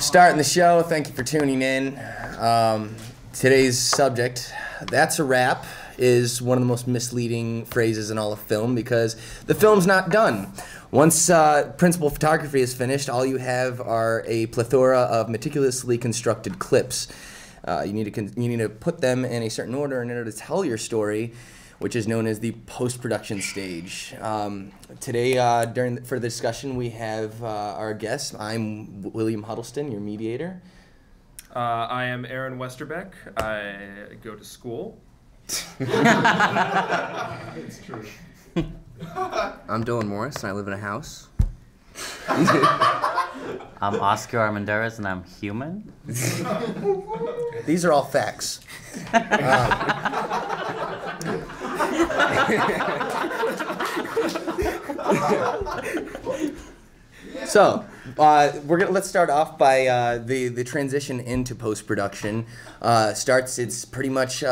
Starting the show, thank you for tuning in. Today's subject, that's a wrap, is one of the most misleading phrases in all of film because the film's not done. Once principal photography is finished, all you have are a plethora of meticulously constructed clips. You need to put them in a certain order in order to tell your story, which is known as the post-production stage. Today, for the discussion, we have our guests. I'm William Huddleston, your mediator. I am Aaron Westerbeck. I go to school. It's true. I'm Dylan Morris, and I live in a house. I'm Oscar Armendariz, and I'm human. These are all facts. So, let's start off by the transition into post-production. It's pretty much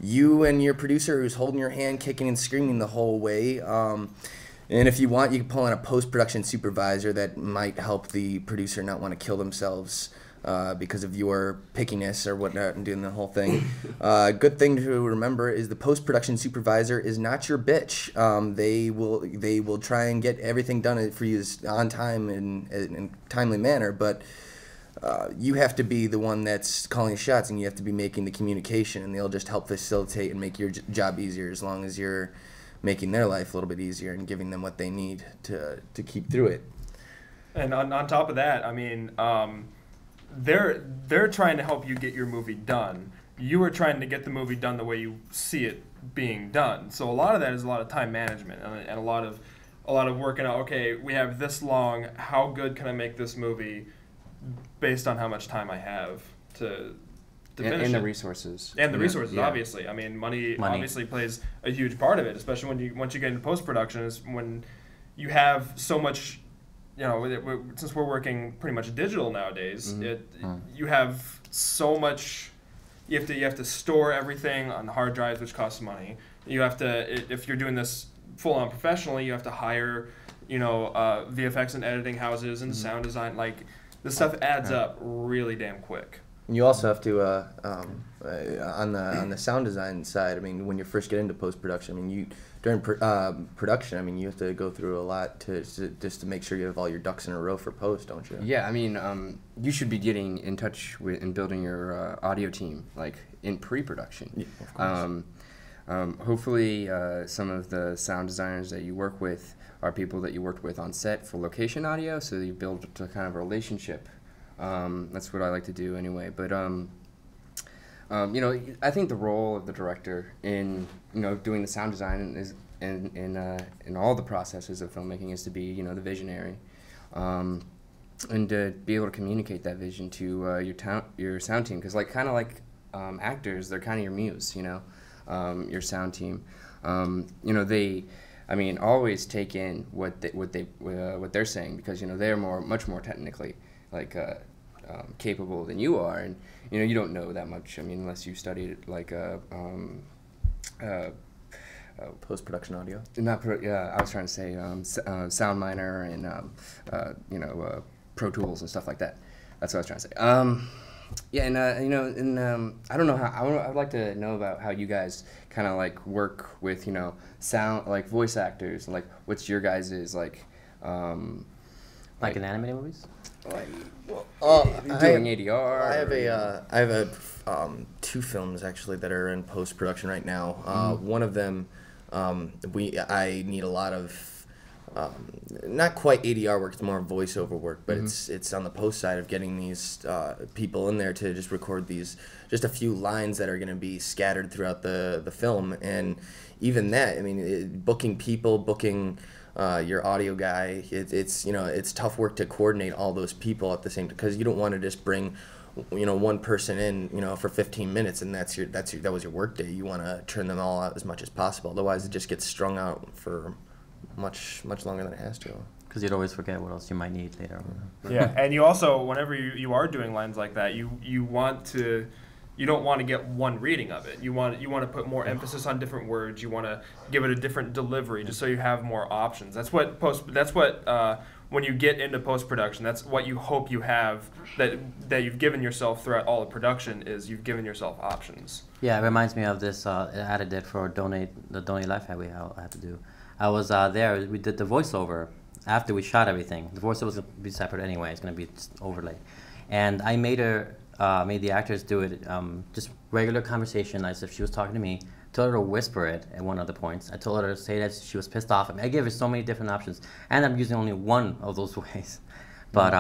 you and your producer who's holding your hand, kicking and screaming the whole way. And if you want, you can pull in a post-production supervisor that might help the producer not want to kill themselves because of your pickiness or whatnot and doing the whole thing. Good thing to remember is the post-production supervisor is not your bitch. They will try and get everything done for you on time in timely manner, but you have to be the one that's calling the shots, and you have to be making the communication, and they'll just help facilitate and make your job easier as long as you're making their life a little bit easier and giving them what they need to keep through it. And on top of that, I mean, they're trying to help you get your movie done. You are trying to get the movie done the way you see it being done. So a lot of that is a lot of time management and a lot of working out. Okay, we have this long. How good can I make this movie based on how much time I have to finish and the it. resources. And the resources, yeah. Obviously. I mean, money obviously plays a huge part of it, especially once you get into post-production, is when you have so much, since we're working pretty much digital nowadays, you have so much, you have to store everything on hard drives, which costs money. You have to, if you're doing this full-on professionally, you have to hire, VFX and editing houses and sound design. Like, this stuff adds up really damn quick. You also have to, on the sound design side, I mean, when you first get into post-production, I mean, during production, I mean, you have to go through a lot just to make sure you have all your ducks in a row for post, don't you? Yeah, I mean, you should be getting in touch with and building your audio team, like, in pre-production. Yeah, of course. Hopefully, some of the sound designers that you work with are people that you worked with on set for location audio, so you build a kind of relationship. That's what I like to do anyway. But I think the role of the director in doing the sound design is in all the processes of filmmaking is to be the visionary, and to be able to communicate that vision to your sound team, because like actors, they're kind of your muse, your sound team. They always take in what they're saying, because they're much more technically capable than you are, and you don't know that much. I mean, unless you studied Post-production audio. I was trying to say SoundMiner and Pro Tools and stuff like that. That's what I was trying to say. I don't know how. I would like to know about how you guys kind of work with sound, voice actors, and what's your guys' Like in animated movies? Doing ADR. I have two films actually that are in post-production right now. One of them, I need a lot of not quite ADR work, it's more voiceover work, but it's on the post side of getting these people in there to just record just a few lines that are going to be scattered throughout the film. And even that, I mean, booking your audio guy, it's tough work to coordinate all those people at the same time, because you don't want to just bring one person in for 15 minutes and that was your work day. You want to turn them all out as much as possible, otherwise it just gets strung out for much longer than it has to. Because you'd always forget what else you might need later. Yeah, and you also, whenever you are doing lines like that, you don't want to get one reading of it. You want to put more emphasis on different words. You want to give it a different delivery, just so you have more options. That's what when you get into post-production, that's what you hope you have, that you've given yourself throughout all of production, is you've given yourself options. Yeah, it reminds me of this ad I did for the Donate Life ad we had to do. I was there, we did the voiceover after we shot everything. The voiceover was going to be separate anyway, it's going to be just overlay. And I made the actors do it, just regular conversation as if she was talking to me. Told her to whisper it at one of the points. I told her to say that she was pissed off. I mean, I gave her so many different options. And I'm using only one of those ways. But,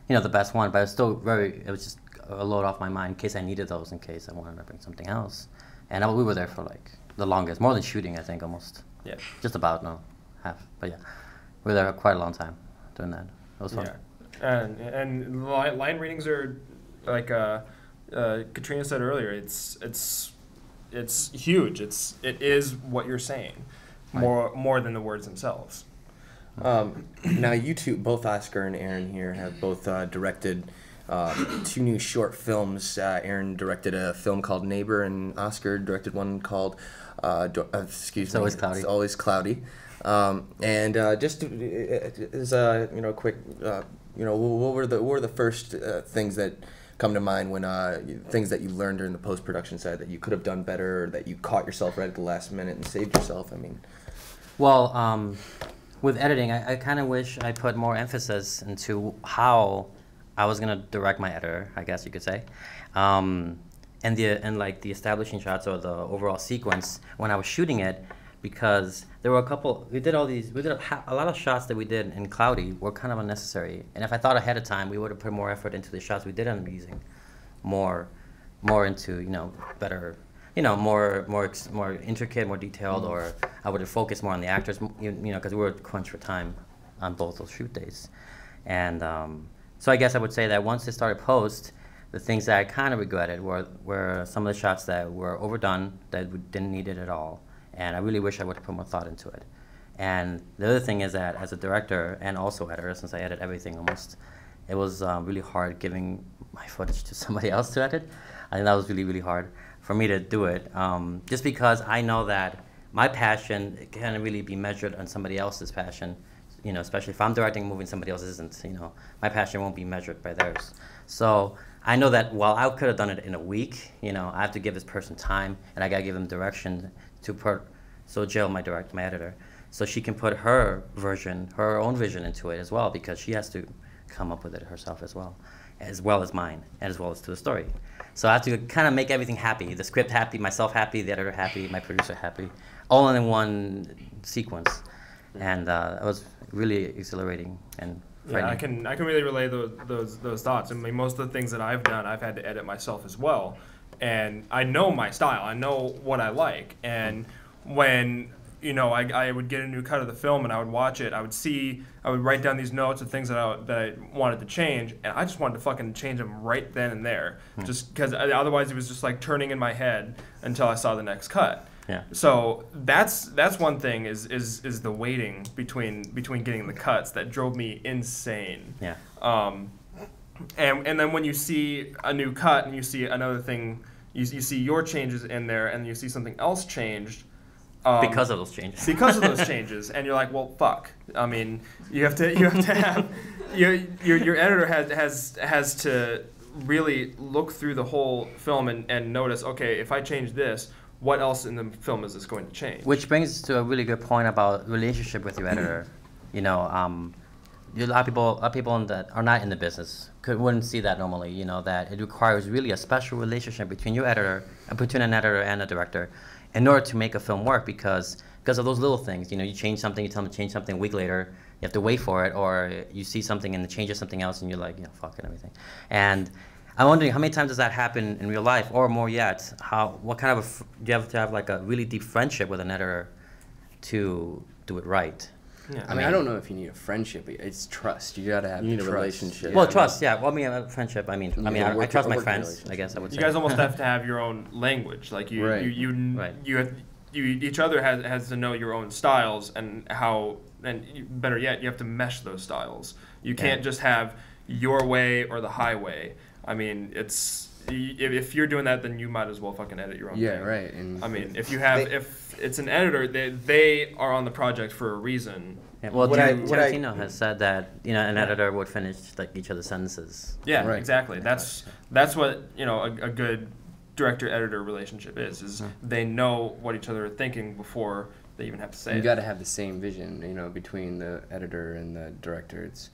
you know, the best one. But it was just a load off my mind in case I needed those, in case I wanted to bring something else. And we were there for like the longest, more than shooting, I think, almost. Yeah. Just about, no, half. But yeah, we were there quite a long time doing that. It was fun. Yeah. And line readings are, like Katrina said earlier, it's huge. It is what you're saying, more than the words themselves. Now you two, both Oscar and Aaron here, have both directed 2 new short films. Aaron directed a film called Neighbor, and Oscar directed one called It's Always Cloudy. And just as a quick, what were the first things that come to mind when things that you learned during the post-production side that you could have done better, or that you caught yourself right at the last minute and saved yourself? I mean, well, with editing, I kind of wish I put more emphasis into how I was gonna direct my editor, I guess you could say, and like the establishing shots or the overall sequence when I was shooting it, because there were we did a lot of shots that we did in Cloudy were kind of unnecessary. And if I thought ahead of time, we would have put more effort into the shots we did end up using, more into, better, more intricate, more detailed, or I would have focused more on the actors, because we were crunched for time on both those shoot days. And so I guess I would say that once it started post, the things that I kind of regretted were some of the shots that were overdone, that we didn't need it at all. And I really wish I would have put more thought into it. And the other thing is that as a director and also editor, since I edit everything almost, it was really hard giving my footage to somebody else to edit. I think that was really, really hard for me to do it, just because I know that my passion can't really be measured on somebody else's passion, especially if I'm directing a movie and somebody else isn't, my passion won't be measured by theirs. So I know that while I could have done it in a week, I have to give this person time, and I gotta give them direction so Jill, my editor, so she can put her own vision into it as well, because she has to come up with it herself as well as mine, and as well as to the story. So I have to kind of make everything happy, the script happy, myself happy, the editor happy, my producer happy, all in one sequence. And it was really exhilarating and frightening. Yeah, I can really relay those thoughts. I mean, most of the things that I've done, I've had to edit myself as well. And I know my style. I know what I like. And when I would get a new cut of the film and I would watch it, I would write down these notes of things that I wanted to change, and I just wanted to fucking change them right then and there, just because otherwise it was just like turning in my head until I saw the next cut. Yeah. So that's one thing is the waiting between getting the cuts that drove me insane. Yeah. And then when you see a new cut and you see another thing, you see your changes in there, and you see something else changed. Because of those changes. Because of those changes, and you're like, well, fuck. I mean, you have to have your editor has to really look through the whole film and notice, okay, if I change this, what else in the film is this going to change? Which brings us to a really good point about relationship with your editor. A lot of people that are not in the business wouldn't see that normally. That it requires really a special relationship between an editor and a director, in order to make a film work, because of those little things. You change something, you tell them to change something, a week later, you have to wait for it, or you see something and it changes something else, and you're like, fuck it, everything. And I'm wondering, how many times does that happen in real life, or more yet, what kind of do you have to have like a really deep friendship with an editor to do it right? Yeah, I mean, I don't know if you need a friendship. It's trust. You gotta have. You need a relationship. Well, trust. Yeah. Well, a friendship. I trust my friends. I guess I would say. You guys almost have to have your own language. Like each other has to know your own styles and how. And better yet, you have to mesh those styles. You can't just have your way or the highway. I mean, if you're doing that, then you might as well fucking edit your own thing. Yeah, right. And I mean, if it's an editor, they are on the project for a reason, Yeah, well, What Tarantino has said that an editor would finish like each of the sentences. Yeah, Right. exactly. That's what a good director-editor relationship is they know what each other are thinking before they even have to say it. You got to have the same vision, between the editor and the director. It's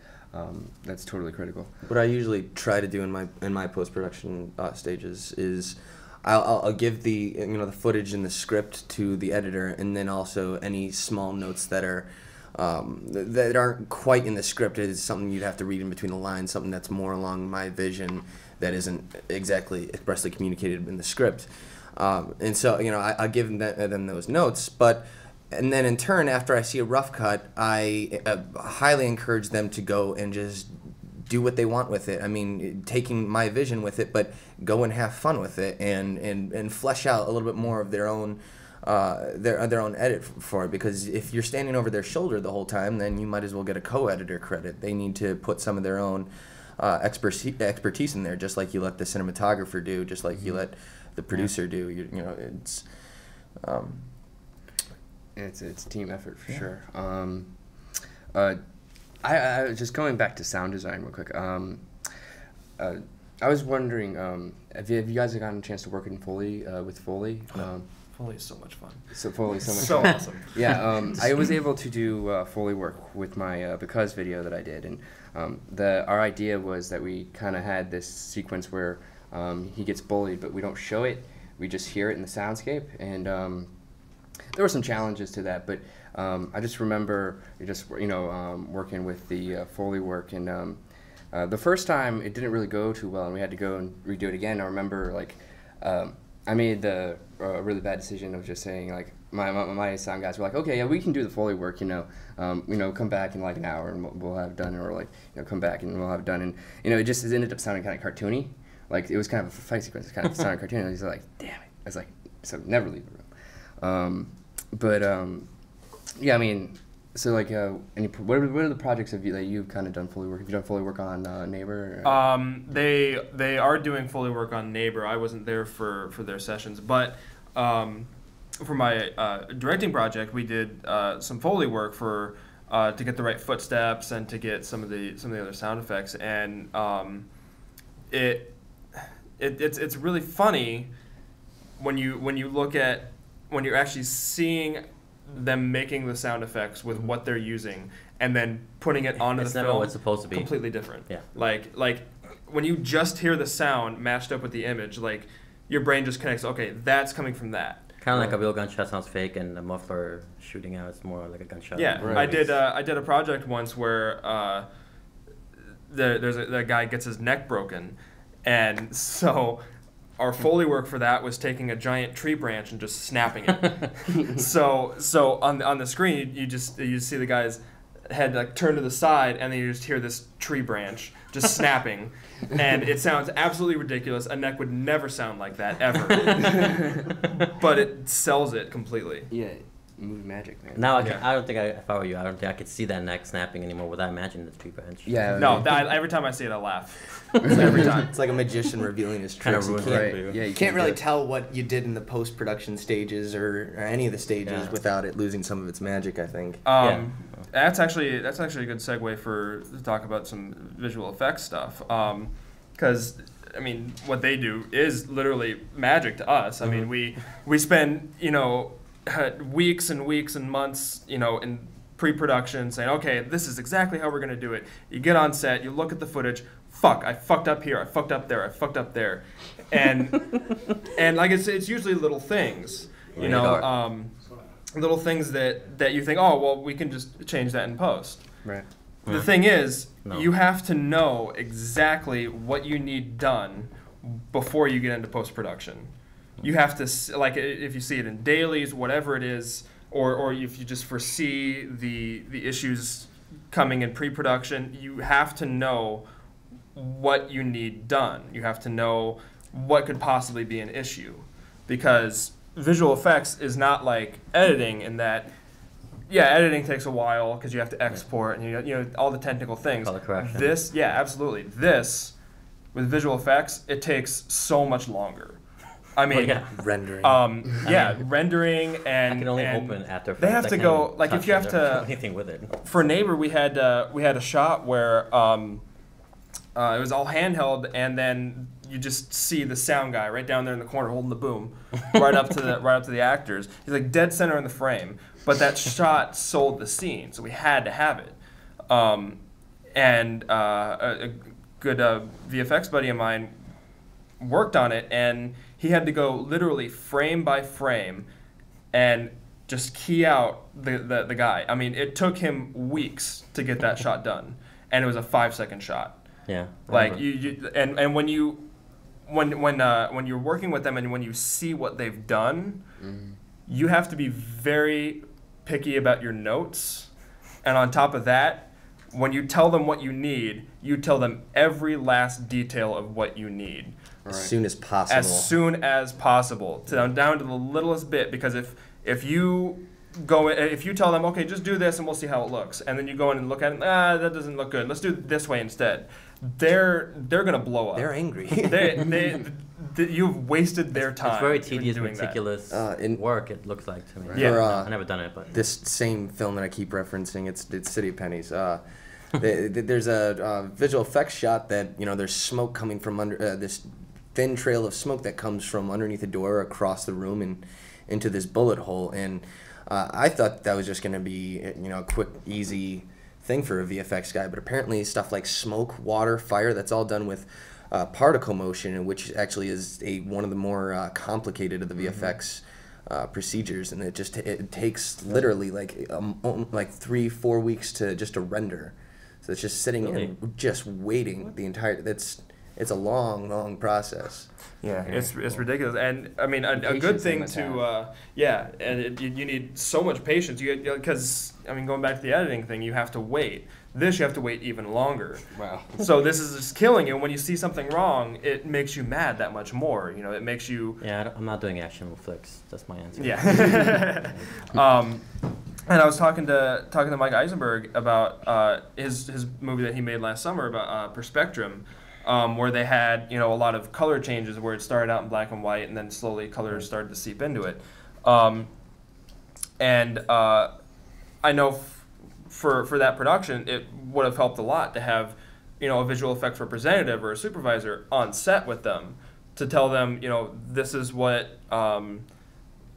that's totally critical. What I usually try to do in my post production stages is I'll give the the footage and the script to the editor, and then also any small notes that are that aren't quite in the script is something you'd have to read in between the lines, something that's more along my vision that isn't exactly expressly communicated in the script. And so I give them those notes, and then in turn, after I see a rough cut, I highly encourage them to go and just do what they want with it. I mean, taking my vision with it, but go and have fun with it, and flesh out a little bit more of their own their own edit for it. Because if you're standing over their shoulder the whole time, then you might as well get a co-editor credit. They need to put some of their own expertise in there, just like you let the cinematographer do, just like you let the producer do. It's It's a team effort for sure. I was just going back to sound design real quick. I was wondering, have you guys gotten a chance to work in Foley with Foley? Foley is so much fun. Foley is so much so fun. awesome. Yeah, I was able to do Foley work with my Because video that I did, and our idea was that we kind of had this sequence where he gets bullied, but we don't show it. We just hear it in the soundscape, and there were some challenges to that, but I just remember working with the Foley work, and the first time it didn't really go too well, and we had to go and redo it again. I remember I made the really bad decision of just saying my sound guys were like, okay, yeah, we can do the Foley work, come back in like an hour and we'll have it done, or come back and we'll have it done, and it just ended up sounding kind of cartoony. Like it was kind of a fight sequence, kind of sounding cartoony. And I was like, damn it! I was like, so never leave the room. Yeah, I mean, so what are the projects that you've kind of done Foley work? Have you done Foley work on Neighbor? They are doing Foley work on Neighbor. I wasn't there for their sessions, but for my directing project, we did some Foley work to get the right footsteps and to get some of the other sound effects, and it's really funny when you're actually seeing them making the sound effects with what they're using and then putting it onto the film. It's never what it's supposed to be. Completely different. Yeah. Like when you just hear the sound matched up with the image, like your brain just connects, okay, that's coming from that. Kind of like a real gunshot sounds fake, and the muffler shooting out is more like a gunshot. Yeah, right. I did a project once where the guy gets his neck broken, and so our Foley work for that was taking a giant tree branch and just snapping it. so on the screen you see the guy's head turn to the side, and then you just hear this tree branch just snapping, and it sounds absolutely ridiculous. A neck would never sound like that ever, but it sells it completely. Yeah, movie magic, man. Now I don't think if I were you, I don't think I could see that neck snapping anymore without imagining the tree branch. Yeah. No, every time I see it, I laugh. Every time. It's like a magician revealing his Kind tricks. of ruins You can't really tell what you did in the post-production stages or any of the stages without it losing some of its magic, I think. That's actually a good segue to talk about some visual effects stuff. Because I mean, what they do is literally magic to us. I mean, we spend weeks and weeks and months in pre-production saying, okay, this is exactly how we're going to do it. You get on set, you look at the footage. Fuck, I fucked up here, I fucked up there, I fucked up there, and it's usually little things, little things that you think, oh well, we can just change that in post. Right. The thing is, you have to know exactly what you need done before you get into post production. You have to if you see it in dailies, whatever it is, or if you just foresee the issues coming in pre-production, you have to know what you need done. You have to know what could possibly be an issue, because visual effects is not like editing in that, editing takes a while because you have to export and all the technical things. Color correction. Absolutely. This with visual effects, it takes so much longer. I mean, rendering. Rendering and I can only and open After Effects. They have to go like if you have to anything with it. For Neighbor, we had a shot where it was all handheld, and then you just see the sound guy right down there in the corner holding the boom, right up to the actors. He's like dead center in the frame, but that shot sold the scene, so we had to have it. And a good VFX buddy of mine worked on it, and he had to go literally frame by frame and just key out the guy. I mean, it took him weeks to get that shot done, and it was a 5-second shot. Yeah. Like and when you're working with them and when you see what they've done, you have to be very picky about your notes, and on top of that, when you tell them what you need, you tell them every last detail of what you need. As soon as possible. As soon as possible, down to the littlest bit. Because if you tell them, okay, just do this and we'll see how it looks, and then you go in and look at it, that doesn't look good. Let's do it this way instead. They're gonna blow up. They're angry. You've wasted their time. It's very tedious, meticulous in work. It looks like to me. Yeah, I've never done it, but this same film that I keep referencing, it's City of Pennies. There's a visual effects shot that there's smoke coming from under this thin trail of smoke that comes from underneath a door across the room and into this bullet hole, and I thought that was just going to be a quick, easy thing for a VFX guy, but apparently stuff like smoke, water, fire, that's all done with particle motion, which actually is one of the more complicated of the VFX procedures, and it takes literally like 3-4 weeks to render. So it's just sitting and just waiting the entire. It's a long process. Yeah, it's ridiculous, and I mean a good thing to you need so much patience. Because going back to the editing thing, you have to wait. This you have to wait even longer. Wow. So this is just killing you. When you see something wrong, it makes you mad that much more. It makes you. Yeah, I'm not doing action flicks. That's my answer. Yeah. And I was talking to Mike Eisenberg about his movie that he made last summer about Perspectrum, where they had a lot of color changes where it started out in black and white and then slowly colors started to seep into it, and I know for that production it would have helped a lot to have a visual effects representative or a supervisor on set with them to tell them this is what.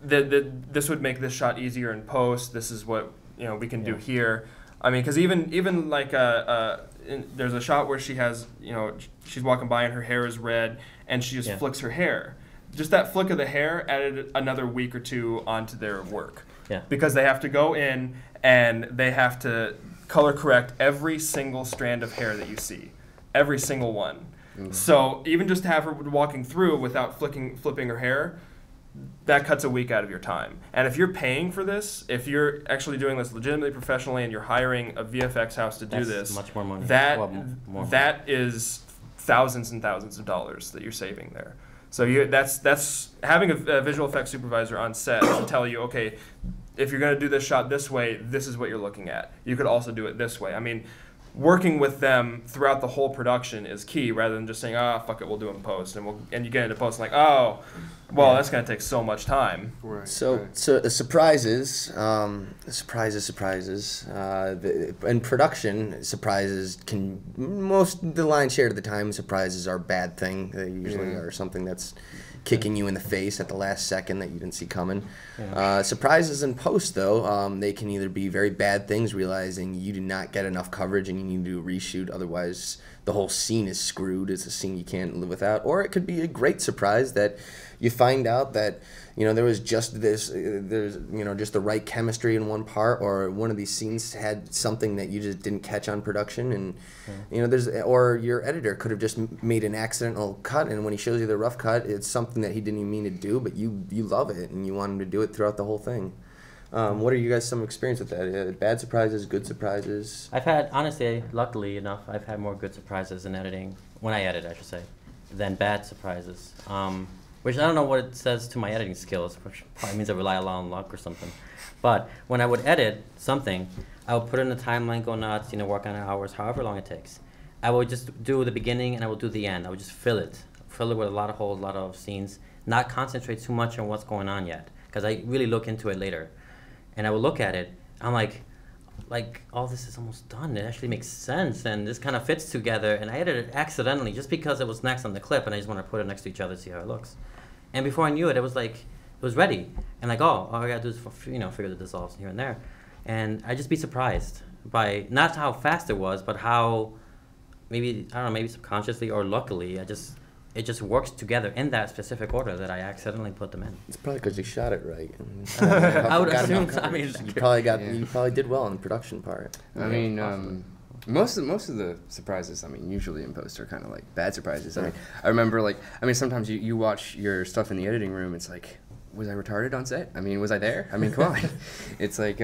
This would make this shot easier in post. This is what we can do here. I mean, because even like there's a shot where she has she's walking by and her hair is red and she just flicks her hair. Just that flick of the hair added another week or two onto their work. Yeah. Because they have to go in and they have to color correct every single strand of hair that you see, every single one. Mm-hmm. So even just to have her walking through without flipping her hair. That cuts a week out of your time. And if you're paying for this, if you're actually doing this legitimately professionally and you're hiring a VFX house to do this, much more money. That is thousands and thousands of dollars that you're saving there. So that's having a visual effects supervisor on set to tell you, okay, if you're going to do this shot this way, this is what you're looking at. You could also do it this way. I mean, working with them throughout the whole production is key, rather than just saying, fuck it, we'll do it in post, and you get into post and like, that's going to take so much time. Right. So surprises, in production, surprises can the lion's share of the time, surprises are a bad thing. They usually are something that's kicking you in the face at the last second that you didn't see coming. Yeah. Surprises in post, though, they can either be very bad things, realizing you did not get enough coverage and you need to do a reshoot, otherwise the whole scene is screwed. It's a scene you can't live without. Or it could be a great surprise that you find out that there was just just the right chemistry in one part, or one of these scenes had something that you just didn't catch on production, and or your editor could have just made an accidental cut, and when he shows you the rough cut, it's something that he didn't even mean to do, but you love it and you want him to do it throughout the whole thing. What are you guys some experience with that? Bad surprises, good surprises? I've had, honestly, luckily enough, I've had more good surprises in editing, when I edit, I should say, than bad surprises. Which I don't know what it says to my editing skills, which probably means I rely a lot on luck or something. But when I would edit something, I would put in a timeline, go nuts, work on it hours, however long it takes. I would just do the beginning and I would do the end. I would just fill it with a lot of holes, a lot of scenes. not concentrate too much on what's going on yet, because I really look into it later, and I will look at it. I'm like all this is almost done. It actually makes sense, and this kind of fits together. And I edited it accidentally just because it was next on the clip, and I just want to put it next to each other to see how it looks. And before I knew it, it was like it was ready, and like all I gotta do is figure the dissolves here and there, and I just be surprised by not how fast it was, but how maybe I don't know, maybe subconsciously or luckily it just works together in that specific order that I accidentally put them in. It's probably because you shot it right. I would assume. I mean, you probably did well on the production part. I mean, most of the surprises, I mean, usually in post are kind of like bad surprises. I remember sometimes you watch your stuff in the editing room. It's like, was I retarded on set? I mean, was I there? I mean, come on. It's like.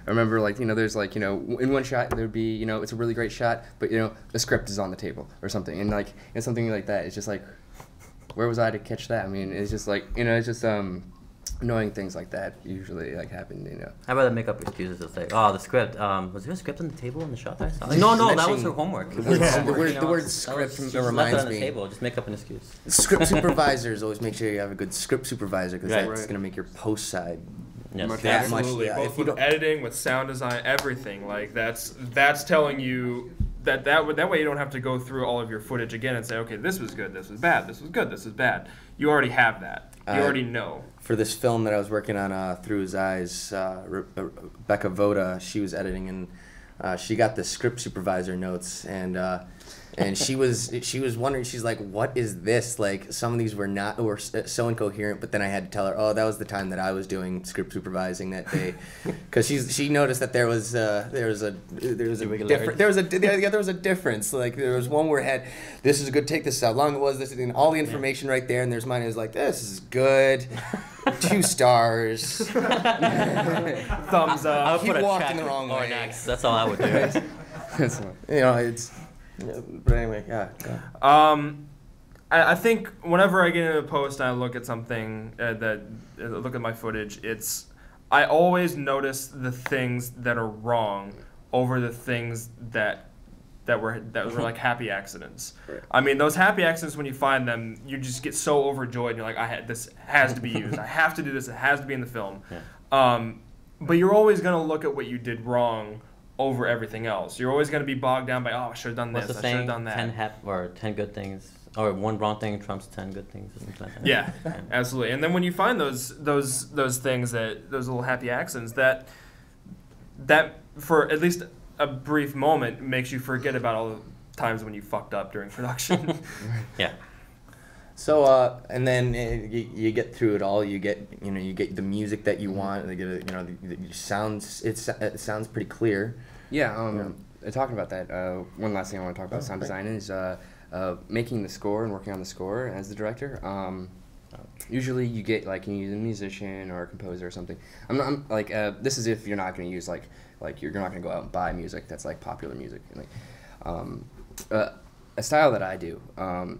I remember, there's in one shot there'd be, it's a really great shot, but the script is on the table or something, and and something like that. It's just like, where was I to catch that? I mean, it's just it's just annoying things like that usually happen. I'd rather make up excuses to say, oh, the script. Was there a script on the table in the shot that I saw? No, that was her homework. The word script reminds me. Table. Just make up an excuse. Script supervisors, always make sure you have a good script supervisor, because that's going to make your post side. Yes. Absolutely. Both with editing, with sound design, everything. That's telling you that way you don't have to go through all of your footage again and say, okay, this was good, this was bad, this was good, this is bad. You already have that. You already know. For this film that I was working on, Through His Eyes, Rebecca Voda, she was editing, and she got the script supervisor notes, and she was wondering, she's like, what is this? Like, some of these were so incoherent, but then I had to tell her, oh, that was the time that I was doing script supervising that day, because she noticed that there was a difference. Like, there was one where it had, this is a good take, this is how long it was, this and all the information right there, and there's mine. It was like, this is good. 2 stars. Thumbs up. I'll put a walked check in the wrong way. Next. That's all I would do. It's. But anyway, yeah. I think whenever I get into a post and I look at something look at my footage, I always notice the things that are wrong over the things that were like happy accidents. Right. I mean, those happy accidents, when you find them, you just get so overjoyed. And you're like, this has to be used. I have to do this. It has to be in the film. Yeah. But you're always gonna look at what you did wrong over everything else. You're always going to be bogged down by, I should have done this, I should have done that. 10 good things, or 1 wrong thing trumps 10 good things, or something like that. Yeah, absolutely. And then when you find those things, those little happy accidents, that for at least a brief moment makes you forget about all the times when you fucked up during production. Yeah. So and then you get through it all. You get the music that you want. They get it sounds. It sounds pretty clear. Yeah. Talking about that, one last thing I want to talk about sound design is making the score and working on the score as the director. Usually you get you need a musician or a composer or something. I'm this is if you're not going to use you're not going to go out and buy music that's popular music. A style that I do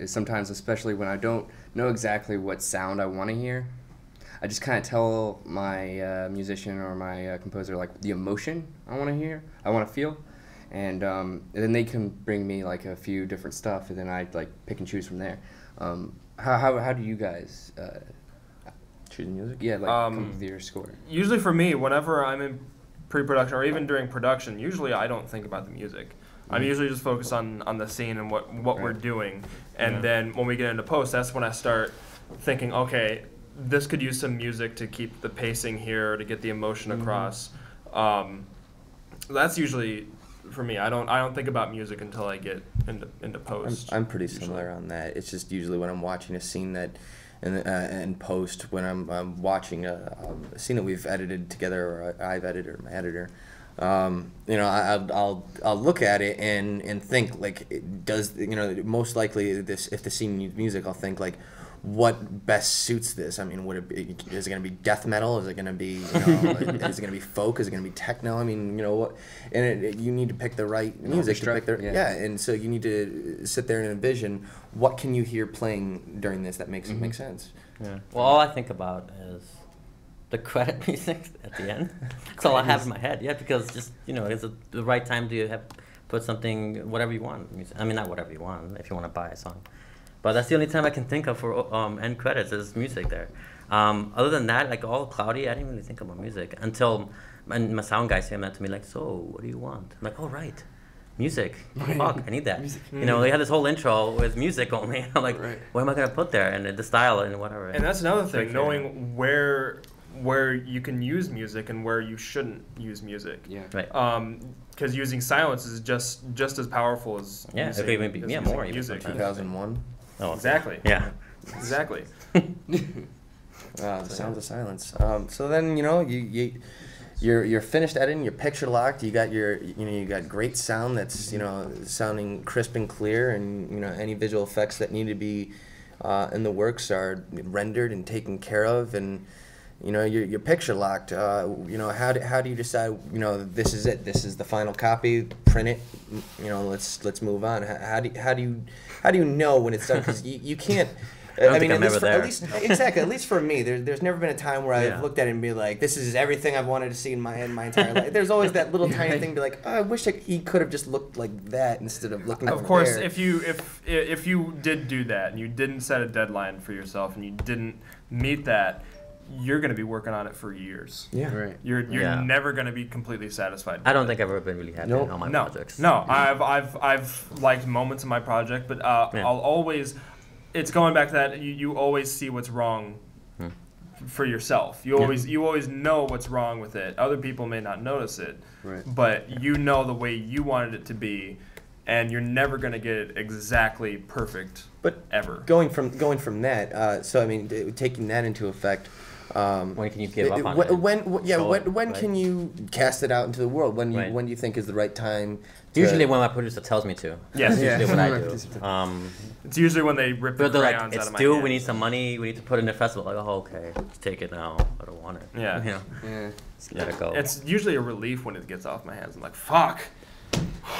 is sometimes, especially when I don't know exactly what sound I want to hear, I just kind of tell my musician or my composer the emotion I want to hear, I want to feel, and then they can bring me a few different stuff, and then I pick and choose from there. How do you guys choose music? Yeah, come up with your score. Usually for me, whenever I'm in pre-production or even during production, usually I don't think about the music. I'm usually just focused on the scene and what we're doing, and then when we get into post, that's when I start thinking, okay, this could use some music to keep the pacing here, to get the emotion across. That's usually for me. I don't think about music until I get into post. I'm pretty similar on that. It's just usually when I'm watching a scene that. In post, when I'm watching a scene that we've edited together, or I've edited, or my editor, I'll look at it and think most likely if the scene needs music, I'll think what best suits this. I mean, is it going to be death metal? Is it going to be is it going to be folk? Is it going to be techno? I mean, what? And you need to pick the right music to pick and so you need to sit there and envision what can you hear playing during this that makes it make sense. Yeah. Well, all I think about is the credit music at the end. That's all I have in my head. Yeah, because just it's the right time to put something, whatever you want. I mean, not whatever you want. If you want to buy a song. But that's the only time I can think of for end credits is music there. Other than that, like all cloudy, I didn't really think about music until my sound guy said that to me, like, so what do you want? I'm like, oh, right. Music. Fuck, I need that. You know, they had this whole intro with music only. I'm like, what am I gonna put there? And the style and whatever. And that's another thing, knowing where you can use music and where you shouldn't use music. Yeah. Right. Because using silence is just as powerful as using, okay, maybe more even. Music. 2001. Oh, exactly. Yeah. Exactly. The sounds of silence. So then you're finished editing. You're picture locked. You got you got great sound that's sounding crisp and clear, and any visual effects that need to be in the works are rendered and taken care of, and you're picture locked. How do you decide? This is it. This is the final copy. Print it. Let's move on. How do you know when it's done? Because you can't. I mean, at least for me, there's never been a time where I've looked at it and be like, this is everything I've wanted to see in my entire life. There's always that little tiny thing, be like, oh, I wish he could have just looked like that instead of looking. Of course, there. If you did do that and you didn't set a deadline for yourself and you didn't meet that, you're going to be working on it for years. Yeah, right. You're never going to be completely satisfied. I don't think I've ever been really happy on my projects. No, I've liked moments of my project, but I'll always. It's going back to that. You always see what's wrong for yourself. You always know what's wrong with it. Other people may not notice it, but you know the way you wanted it to be, and you're never going to get it exactly perfect. But ever going from that. So I mean, taking that into effect. When can you give up on it? When can you cast it out into the world? When do you think is the right time? Usually when my producer tells me to. Yes. That's usually what I do. It's usually when they rip the crayons out of my hands. We need some money. We need to put it in the festival. Like, oh, okay, let's take it now. I don't want it. Yeah. Just let it go. It's usually a relief when it gets off my hands. I'm like, fuck.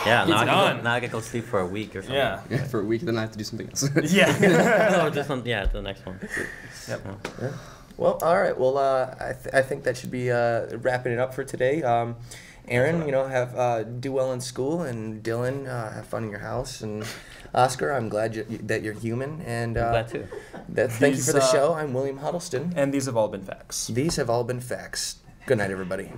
Yeah, now I can go sleep for a week or something. Yeah, for a week, then I have to do something else. Yeah. The next one. Yep. Yeah. Well, all right. Well, I think that should be wrapping it up for today. Aaron, do well in school, and Dylan, have fun in your house, and Oscar, I'm glad that you're human, and I'm glad too. Thank you for the show. I'm William Huddleston, and these have all been facts. These have all been facts. Good night, everybody.